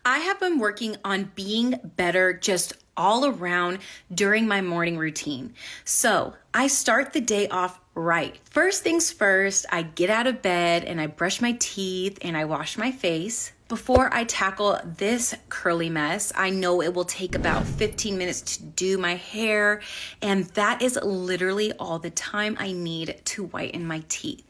I have been working on being better just all around during my morning routine. So I start the day off right. First things first, I get out of bed and I brush my teeth and I wash my face. Before I tackle this curly mess, I know it will take about 15 minutes to do my hair, and that is literally all the time I need to whiten my teeth.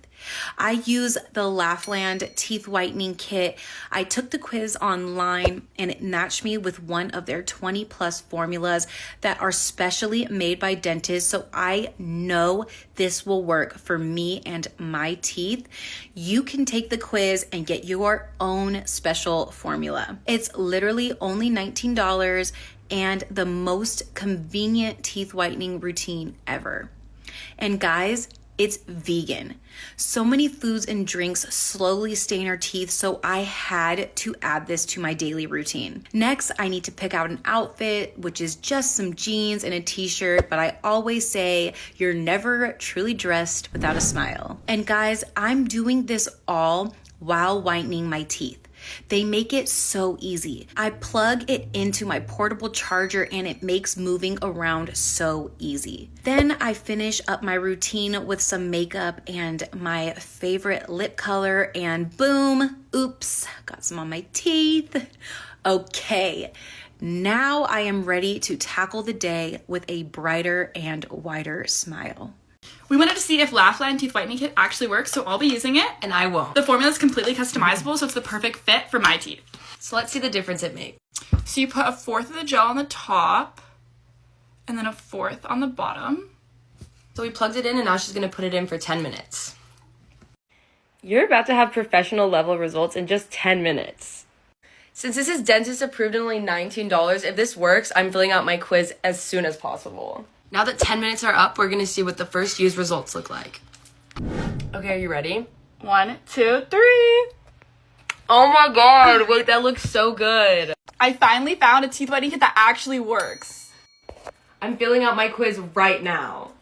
I use the Laughland teeth whitening kit. I took the quiz online and it matched me with one of their 20 plus formulas that are specially made by dentists. So I know this will work for me and my teeth. You can take the quiz and get your own special formula. It's literally only $19 and the most convenient teeth whitening routine ever. And guys, it's vegan. So many foods and drinks slowly stain our teeth, so I had to add this to my daily routine. Next, I need to pick out an outfit, which is just some jeans and a t-shirt, but I always say you're never truly dressed without a smile. And guys, I'm doing this all while whitening my teeth. They make it so easy. I plug it into my portable charger and it makes moving around so easy. Then I finish up my routine with some makeup and my favorite lip color, and boom, oops, got some on my teeth. Okay, now I am ready to tackle the day with a brighter and wider smile. We wanted to see if Laughland teeth whitening kit actually works, so I'll be using it. And I won't. The formula is completely customizable, so it's the perfect fit for my teeth. So let's see the difference it makes. So you put a fourth of the gel on the top, and then a fourth on the bottom. So we plugged it in, and now she's gonna put it in for 10 minutes. You're about to have professional level results in just 10 minutes. Since this is dentist approved and only $19, if this works, I'm filling out my quiz as soon as possible. Now that 10 minutes are up, we're gonna see what the first use results look like. Okay, are you ready? 1, 2, 3. Oh my god, wait, that looks so good. I finally found a teeth whitening kit that actually works. I'm filling out my quiz right now.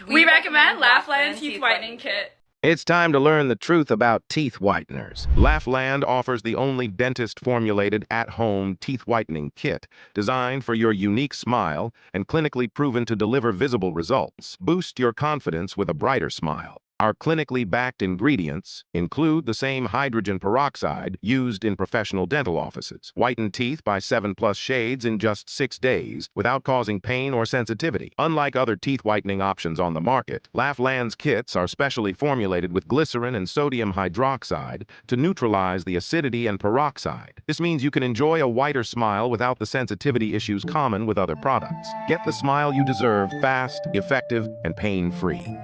We recommend Laughland teeth whitening kit. It's time to learn the truth about teeth whiteners. Laughland offers the only dentist-formulated at-home teeth whitening kit designed for your unique smile and clinically proven to deliver visible results. Boost your confidence with a brighter smile. Our clinically backed ingredients include the same hydrogen peroxide used in professional dental offices. Whiten teeth by 7+ shades in just 6 days without causing pain or sensitivity. Unlike other teeth whitening options on the market, Laughland's kits are specially formulated with glycerin and sodium hydroxide to neutralize the acidity and peroxide. This means you can enjoy a whiter smile without the sensitivity issues common with other products. Get the smile you deserve fast, effective, and pain-free.